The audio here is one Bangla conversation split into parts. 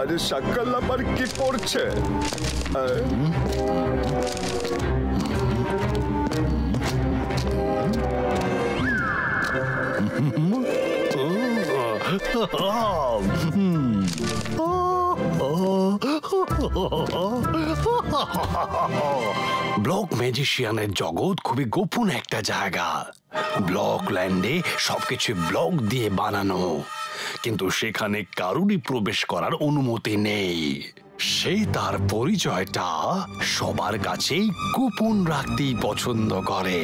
আরে সকাল আবার কি পড়ছে? ব্লক ম্যাজিশিয়ানের জগৎ খুবই গোপন একটা জায়গা। ব্লক ল্যান্ডে সবকিছু ব্লক দিয়ে বানানো, কিন্তু সেখানে কারুরই প্রবেশ করার অনুমতি নেই। সে তার পরিচয়টা সবার কাছেই গোপন রাখতেই পছন্দ করে,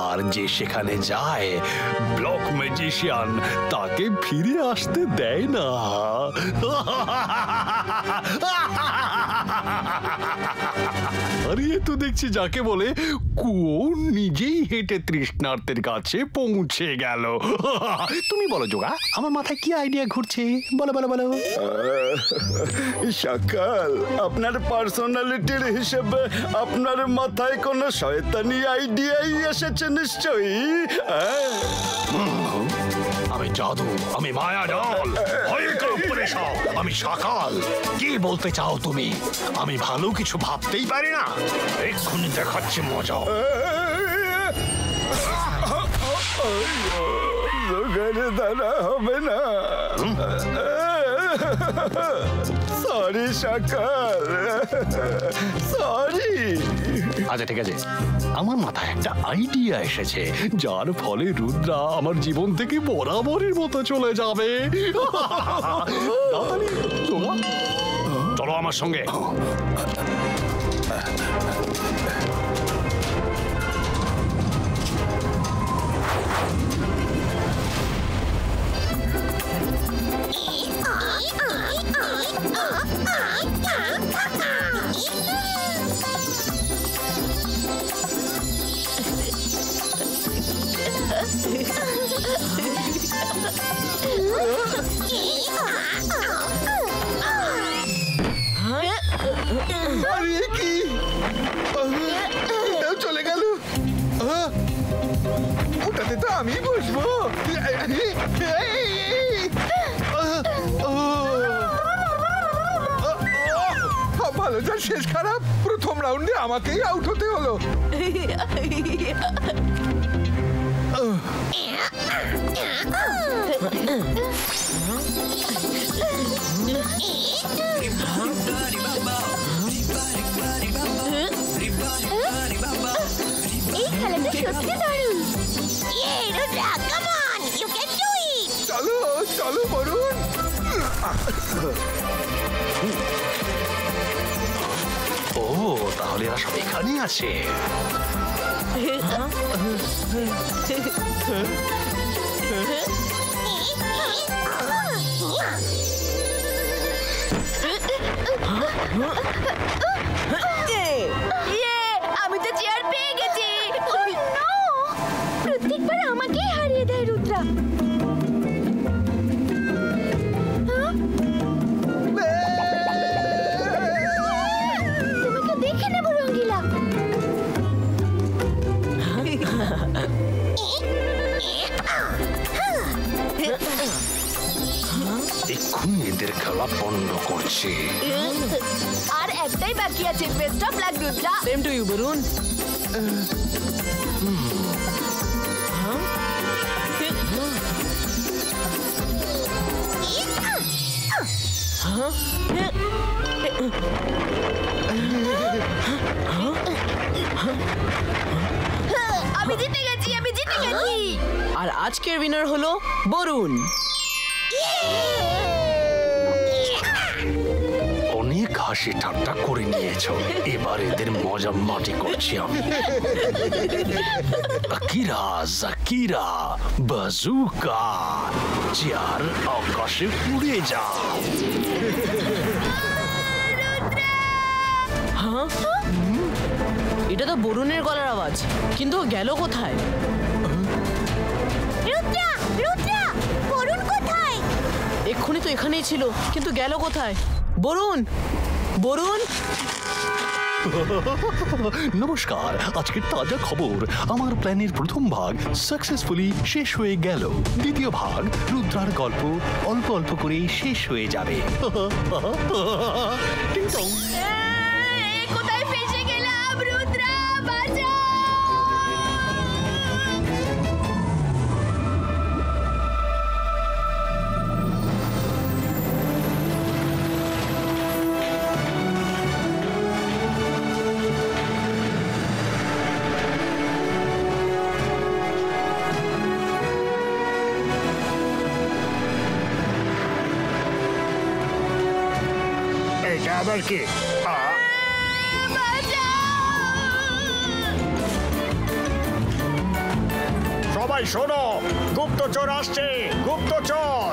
আর যে সেখানে যায় ব্লক ম্যাজিশিয়ান তাকে ফিরে আসতে দেয় না। আরে তো দেখছি যাকে বলে কুয়ো নিজেই হেঁটে তৃষ্ণার্তের কাছে পৌঁছে গেল। তুমি বলো যোগা, আমার মাথায় কি আইডিয়া ঘুরছে? বলো বলো বলো। সকাল, আপনার পার্সোনালিটির হিসেবে আপনার মাথায় কোনো শয়তানি আইডিয়াই এসেছে নিশ্চয়ই। আমি জাদু, আমি মায়া জাল, আমি সকাল। কি বলতে চাও তুমি? আমি ভালো কিছু ভাবতেই পারি না? এক্ষুনি দেখাচ্ছি মজা। দাঁড়া হবে না। সরি সকাল, সরি। আচ্ছা ঠিক আছে, আমার মাথায় একটা আইডিয়া এসেছে, যার ফলে রুদ্রা আমার জীবন থেকে বরাবরের মতো চলে যাবে। চলো আমার সঙ্গে। চলে গেল। ওটাতে তো আমি বসবো। ভালো যা শেষ খারাপ, প্রথম রাউন্ডে আমাকেই আউট হতে হলো। এই খেলাটা সত্যি দারুণ। Come on, you can do it. চলো চলো বরুণ। ও তাহলে এরা সব এখানেই আছে। আমি তো চেয়ার পেয়ে গেছি। প্রত্যেকবার আমাকেই হারিয়ে দেয় রুদ্রা। তোমাকে দেখে নেব রঙ্গিলা। এক্ষুনি এদের খেলা বন্ধ করছে। আর একটাই বাকি আছে। Best of luck Rudra. Same to you Barun. আমি জিতে গেছি, আমি জিতে গেছি। আর আজকের উইনার হলো বরুণ। অনেক হাসি ঠাট্টা করে নিয়েছো, এবার এদের মজা মাটি করছি আমি। আকিরা জাকিরা বাজুকা, চেয়ার আকাশে উড়ে যা। হ্যাঁ, এটা তো বরুণের গলার আওয়াজ, কিন্তু ও গেল কোথায়? রুদ্রা, রুদ্রা, বরুণ কোথায়? এক্ষুনি তো এখানেই ছিল, কিন্তু গেল কোথায়? বরুণ, বরুণ। নমস্কার, আজকের তাজা খবর। আমার প্ল্যানের প্রথম ভাগ সাকসেসফুলি শেষ হয়ে গেল। দ্বিতীয় ভাগ রুদ্রার গল্প অল্প অল্প করে শেষ হয়ে যাবে। টিং টং। কোথায় ফেসে গেলাম? রুদ্রা বাঁচাও! এটা আবার কি? সবাই শোনো, গুপ্তচর আসছে, গুপ্তচর!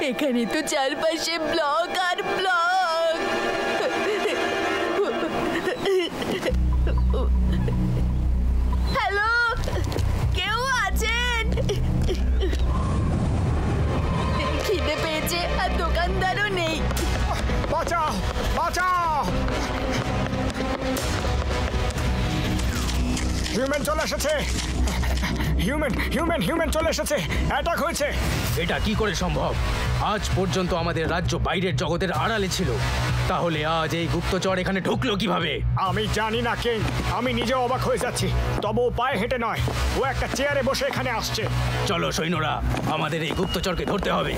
এখানে তো চারপাশে ব্লক আর ব্লক। হ্যালো, কেউ আছেন? খিদে পেয়েছে আর দোকানদারও নেই। বাঁচাও, বাঁচাও! হিউম্যান চলে এসেছে! হিউম্যান চলে এসেছে! অ্যাটাক হয়েছে! এটা কি করে সম্ভব? আজ পর্যন্ত আমাদের রাজ্য বাইরের জগতের আড়ালে ছিল, তাহলে আজ এই গুপ্তচর এখানে ঢুকলো কিভাবে? আমি জানি না কিং, আমি নিজে অবাক হয়ে যাচ্ছি। তবে ও পায়ে হেঁটে নয়, ও একটা চেয়ারে বসে এখানে আসছে। চলো সৈন্যরা, আমাদের এই গুপ্তচরকে ধরতে হবে।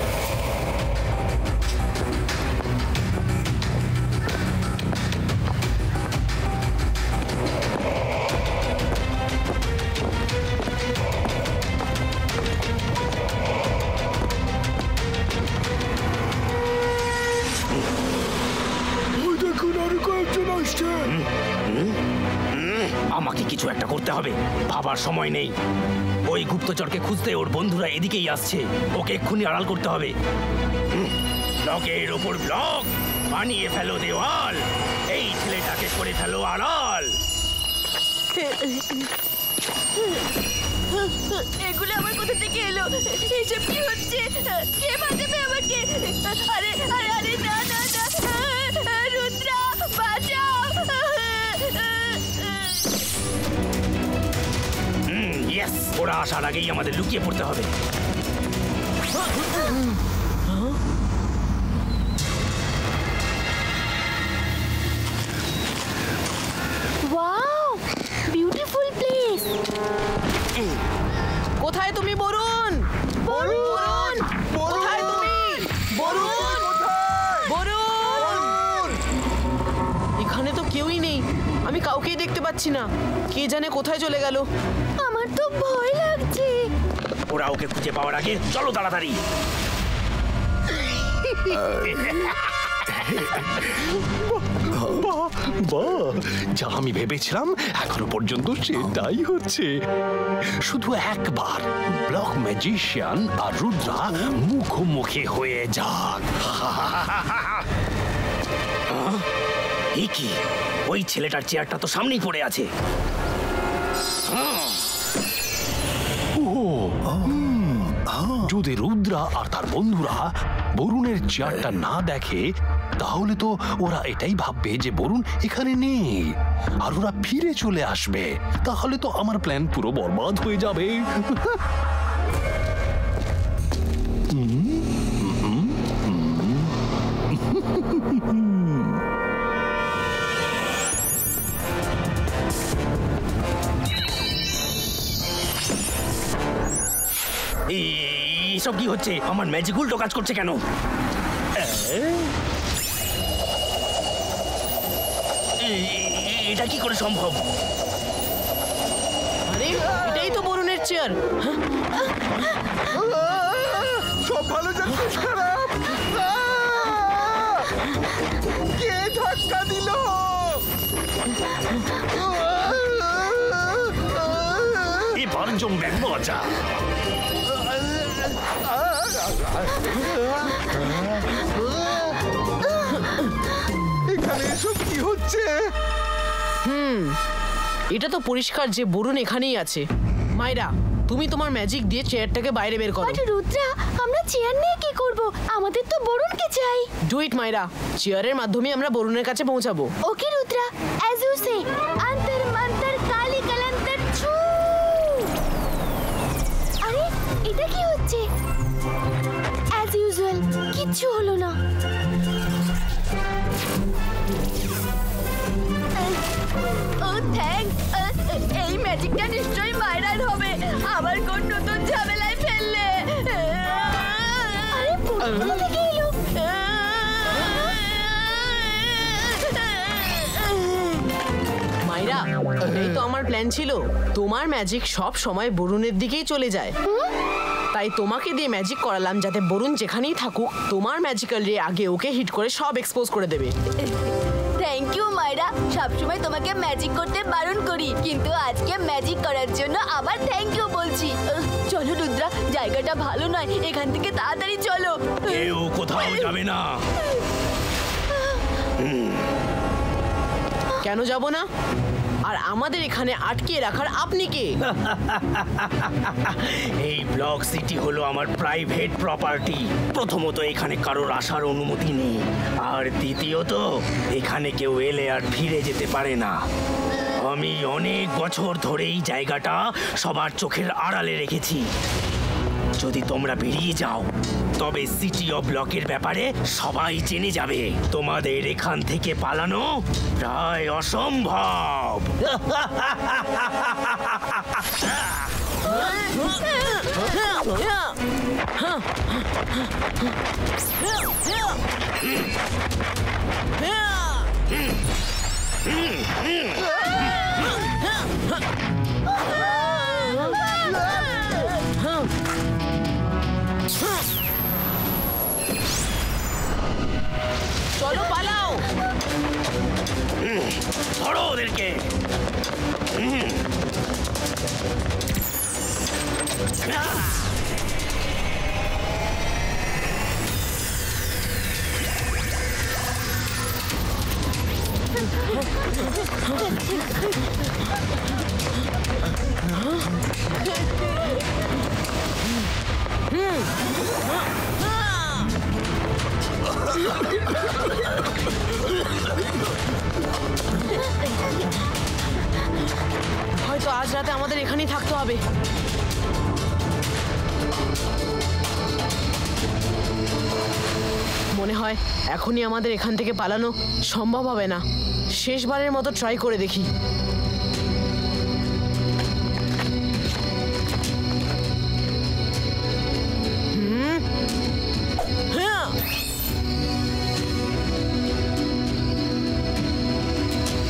আমাকে কিছু একটা করতে হবে, ভাবার সময় নেই। ওই গুপ্তচরকে খুঁজতে ওর বন্ধুরা এদিকেই আসছে, ওকে এক্ষুনি আড়াল করতে হবে। ব্লকের ওপর ব্লক বানিয়ে ফেলো দেওয়াল, এই ছেলেটাকে করে ফেলো আড়াল। এগুলো আমার কোথা থেকে এলো? এইসব কি হচ্ছে? কে বাঁচাবে আমাকে? আরে আরে আরে, না না না, রুদ্রা বাঁচাও! ইয়েস, ওরা আসার আগেই আমাদের লুকিয়ে পড়তে হবে। Wow, beautiful place! কোথায় তুমি বরুণ? বরুণ! কোথায় তুমি? বরুণ! বরুণ! এখানে তো কেউই নেই, আমি কাউকেই দেখতে পাচ্ছি না। কে জানে কোথায় চলে গেল। আমার তো ভয় লাগছে। ওরা ওকে খুঁজে পাওয়ার আগে চলো তাড়াতাড়ি। বাহ, যা আমি ভেবেছিলাম এখনো পর্যন্ত সেটাই হচ্ছে। শুধু একবার ব্লক ম্যাজিশিয়ান আর রুদ্রা মুখোমুখি হয়ে যাক। কি, ওই ছেলেটার চেয়ারটা তো সামনেই পড়ে আছে। যদি রুদ্রা আর তার বন্ধুরা বরুণের চেয়ারটা না দেখে, তাহলে তো ওরা এটাই ভাববে যে বরুণ এখানে নেই, আর ওরা ফিরে চলে আসবে। তাহলে তো আমার প্ল্যান পুরো বরবাদ হয়ে যাবে। এসব কি হচ্ছে? আমার ম্যাজিক উল্টো কাজ করছে কেন? এটা কি করে সম্ভব? আরে এটাই তো বরুণের চেয়ার। সব ভালো যাচ্ছে, খারাপ। ধাক্কা দিল। এবার জমবে মজা। এখানে এসব কি হচ্ছে? এটা তো পরিষ্কার যে বরুণ এখানেই আছে। মাইরা, তুমি তোমার ম্যাজিক দিয়ে চেয়ারটাকে বাইরে বের করো। আরে রুদ্রা, আমরা চেয়ার নিয়ে কি করব? আমাদের তো বরুণকে চাই। ডু ইট মাইরা, চেয়ারের মাধ্যমে আমরা বরুণের কাছে পৌঁছাবো। ওকে রুদ্রা, অ্যাজ ইউ সে, অন্তর মন্তর কালি কলন্তর ছু। আরে এটা কি হচ্ছে? অ্যাজ ইউজুয়াল কিচ্ছু হলো না। ও থ্যাঙ্কস। এই ম্যাজিকটা নিশ্চয়ই মাইরার হবে। আবার কোন নতুন ঝামেলায় ফেললে। আরে কোথা থেকে এলো? মাইরা, এটাই তো আমার প্ল্যান ছিল। তোমার ম্যাজিক সব সময় বরুণের দিকেই চলে যায়, তাই তোমাকে দিয়ে ম্যাজিক করালাম যাতে বরুণ যেখানেই থাকুক তোমার ম্যাজিক্যাল রে আগে ওকে হিট করে সব এক্সপোজ করে দেবে। থ্যাংক ইউ মাইরা। সবসময় তোমাকে ম্যাজিক করতে বারণ করি, কিন্তু আজকে ম্যাজিক করার জন্য আবার থ্যাংক ইউ বলছি। চলো রুদ্রা, জায়গাটা ভালো নয়, এখান থেকে তাড়াতাড়ি চলো। কেউ কোথাও যাবে না। কেন যাব না? আর আমাদের এখানে আটকে রাখার আপনি কে? এই ব্লক সিটি হলো আমার প্রাইভেট প্রপার্টি। প্রথমত এখানে কারোর আসার অনুমতি নেই, আর দ্বিতীয়ত এখানে কেউ এলে আর ফিরে যেতে পারে না। আমি অনেক বছর ধরে এই জায়গাটা সবার চোখের আড়ালে রেখেছি। যদি তোমরা বেরিয়ে যাও তবে সিটি অফ ব্লকের ব্যাপারে সবাই জেনে যাবে। তোমাদের এখান থেকে পালানো প্রায় অসম্ভব। চলো পালাও। ধরো ওদেরকে। হয়তো আজ রাতে আমাদের এখানেই থাকতে হবে। মনে হয় এখনই আমাদের এখান থেকে পালানো সম্ভব হবে না। শেষবারের মতো ট্রাই করে দেখি।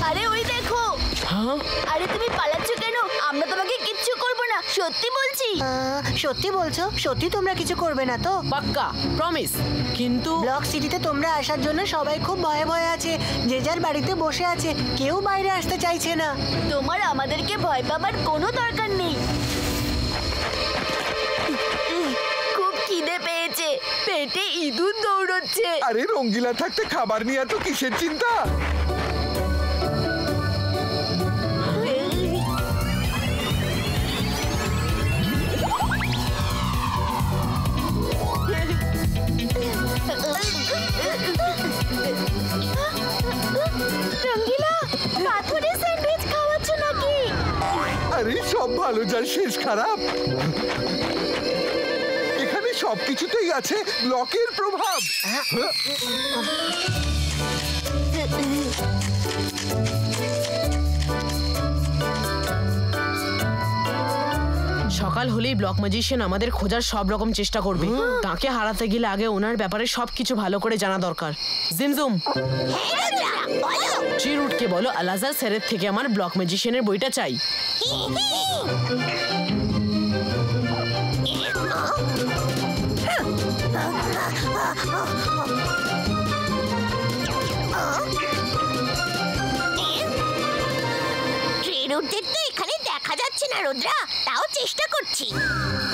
আরে ওই দেখো। আরে তুমি পালাচ্ছ কেন? আমরা তোমাকে কিচ্ছু করব না, সত্যি বলছি। সত্যি বলছো? সত্যি তোমরা কিছু করবে না তো? পাক্কা, প্রমিস। কিন্তু ব্লক সিটিতে তোমরা আসার জন্য সবাই খুব ভয়ে ভয়ে আছে, যে যার বাড়িতে বসে আছে, কেউ বাইরে আসতে চাইছে না। তোমার আমাদেরকে ভয় পাবার কোনো দরকার নেই। খুব খিদে পেয়েছে, পেটে ইঁদুর দৌড়চ্ছে। আরে রঙ্গিলা থাকতে খাবার নিয়ে এত কিসের চিন্তা? রঙ্গিলা, পাথরে স্যান্ডউইচ খাওয়াচ্ছ নাকি? আরে সব ভালো যার শেষ খারাপ। এখানে সবকিছুতেই আছে ব্লকের প্রভাব। সকাল হলেই ব্লক ম্যাজিশিয়ান আমাদের খোঁজার সব রকম চেষ্টা করবে। তাকে হারাতে গেলে আগে ওনার ব্যাপারে সবকিছু ভালো করে জানা দরকার। জিমজুম, চিরুটকে বলো আলাজার স্যারের থেকে আমার ব্লক ম্যাজিশিয়ানের বইটা চাই। রুটদের তো এখানে দেখা যাচ্ছে না রুদ্রা, তাও চেষ্টা করছি।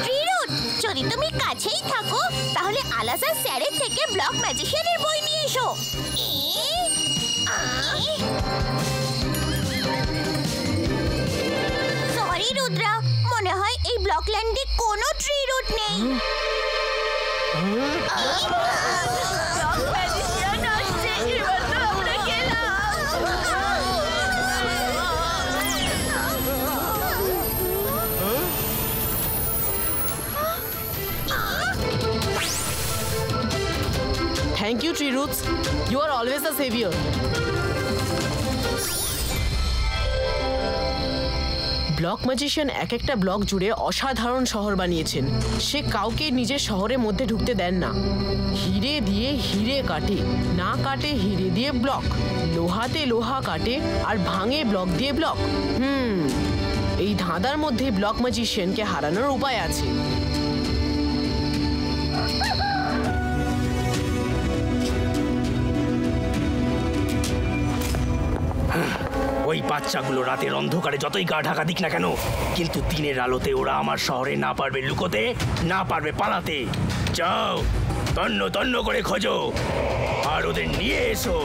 ট্রি রুট, যদি তুমি কাছেই থাকো তাহলে আলাসা স্যারের থেকে ব্লক ম্যাজিশিয়ানের বই নিয়ে এসো। সরি রুদ্রা, মনে হয় এই ব্লক ল্যান্ডে কোনো ট্রি রুট নেই। Thank you, Tree Roots. You are always the savior. Block magician এক একটা ব্লক জুড়ে অসাধারণ শহর বানিয়েছেন। সে কাউকে নিজের শহরের মধ্যে ঢুকতে দেন না। হিরে দিয়ে হিরে কাটে, না কাটে হিরে দিয়ে ব্লক, লোহাতে লোহা কাটে আর ভাঙে ব্লক দিয়ে ব্লক। এই ধাঁধার মধ্যে ব্লক ম্যাজিশিয়ানকে হারানোর উপায় আছে। ওই বাচ্চাগুলো রাতের অন্ধকারে যতই গা ঢাকা দিক না কেন, কিন্তু দিনের আলোতে ওরা আমার শহরে না পারবে লুকোতে, না পারবে পালাতে। যাও, তন্ন তন্ন করে খোঁজো আর ওদের নিয়ে এসো।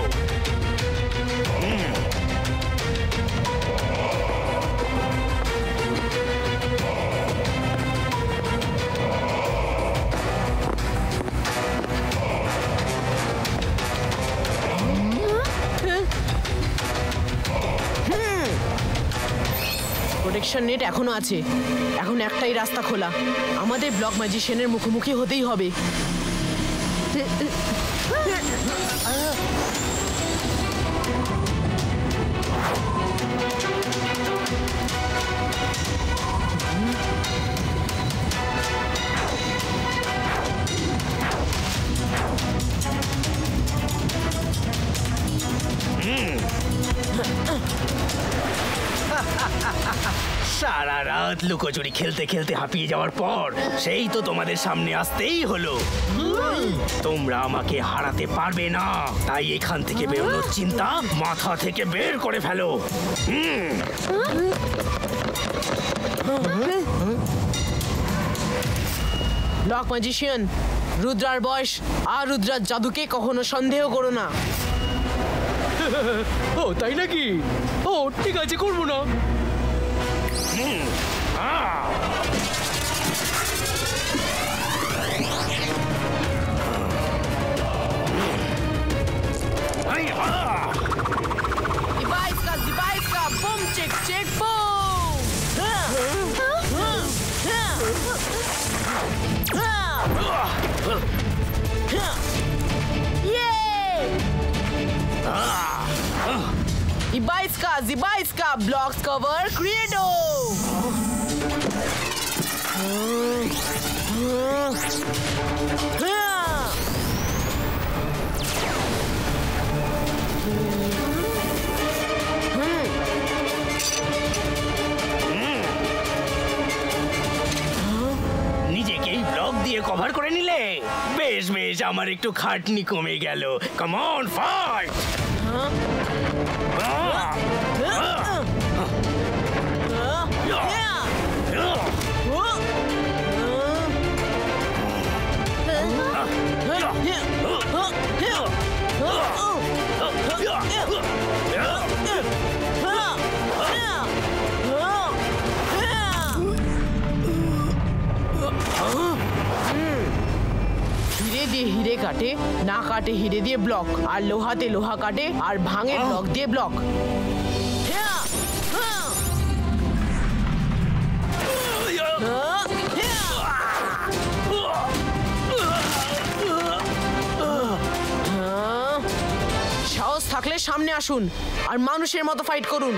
প্রোটেকশন নেট এখনো আছে। এখন একটাই রাস্তা খোলা, আমাদের ব্লক ম্যাজিশিয়ানের মুখোমুখি হতেই হবে। সারা রাত লুকোচুরি খেলতে খেলতে হাঁপিয়ে যাওয়ার পর সেই তো তোমাদের সামনে আসতেই হলো। তোমরা আমাকে হারাতে পারবে না, তাই এখান থেকে বেরোনোর চিন্তা মাথা থেকে বের করে ফেলো। ব্লক ম্যাজিশিয়ান, রুদ্রার বয়স আর রুদ্রার জাদুকে কখনো সন্দেহ করো না। ও তাই নাকি? ও ঠিক আছে, করবো না। Boom, check, check, boom! Yay! Ibaiska, blocks cover, Credo! নিজেকেই ব্লক দিয়ে কভার করে নিলে। বেশ বেশ, আমার একটু খাটনি কমে গেল। Come on, fight! হিরে দিয়ে হিরে কাটে, না কাটে হিরে দিয়ে ব্লক, আর লোহাতে লোহা কাটে আর ভাঙে ব্লক দিয়ে ব্লক। সাহস থাকলে সামনে আসুন আর মানুষের মতো ফাইট করুন।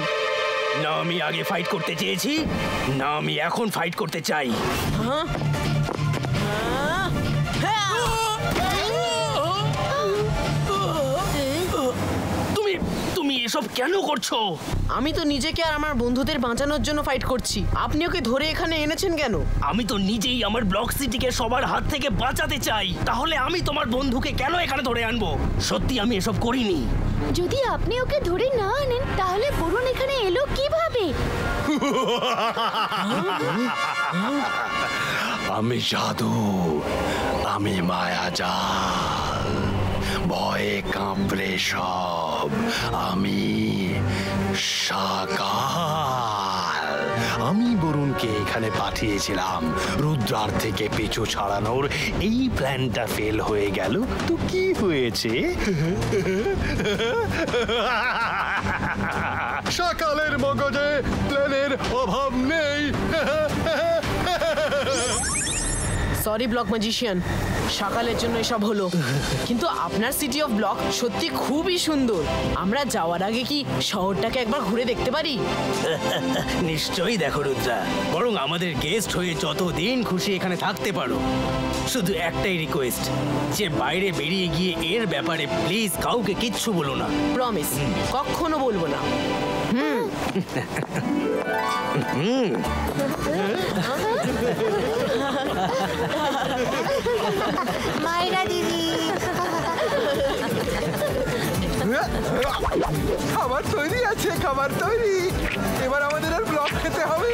না আমি আগে ফাইট করতে চেয়েছি, না আমি এখন ফাইট করতে চাই। তুমি তুমি এসব কেন করছো? আমি তো নিজেকে আর আমার বন্ধুদের বাঁচানোর জন্য ফাইট করছি। আপনি ওকে ধরে এখানে এনেছেন কেন? আমি তো নিজেই আমার ব্লক সিটিকে সবার হাত থেকে বাঁচাতে চাই। তাহলে আমি তোমার বন্ধুকে কেন এখানে ধরে আনবো? সত্যি আমি এসব করিনি। যদি আপনি ওকে ধরে না আনেন তাহলে বরুণ এখানে এলো কিভাবে? আমি জাদু, আমি মায়াজাল, ভয়ে কাঁপড়ে সব, আমি সাকাল। আমি বরুণকে এখানে পাঠিয়েছিলাম রুদ্রার থেকে পিছু ছাড়ানোর। এই প্ল্যানটা ফেল হয়ে গেল তো কি হয়েছে? সকালের মগজে প্ল্যানের অভাব নেই। সরি ব্লক ম্যাজিশিয়ান, সকালের জন্য এসব হলো। কিন্তু আপনার সিটি অফ ব্লক সত্যি খুবই সুন্দর। আমরা যাওয়ার আগে কি শহরটাকে একবার ঘুরে দেখতে পারি? নিশ্চয়ই দেখো রুদ্রা, বরং আমাদের গেস্ট হয়ে যতদিন খুশি এখানে থাকতে পারো। শুধু একটাই রিকোয়েস্ট, যে বাইরে বেরিয়ে গিয়ে এর ব্যাপারে প্লিজ কাউকে কিচ্ছু বলো না। প্রমিস, কখনো বলবো না। মায়েরা দিদি, খাবার তৈরি আছে, খাবার তৈরি। এবার আমাদের আর ব্লক খেতে হবে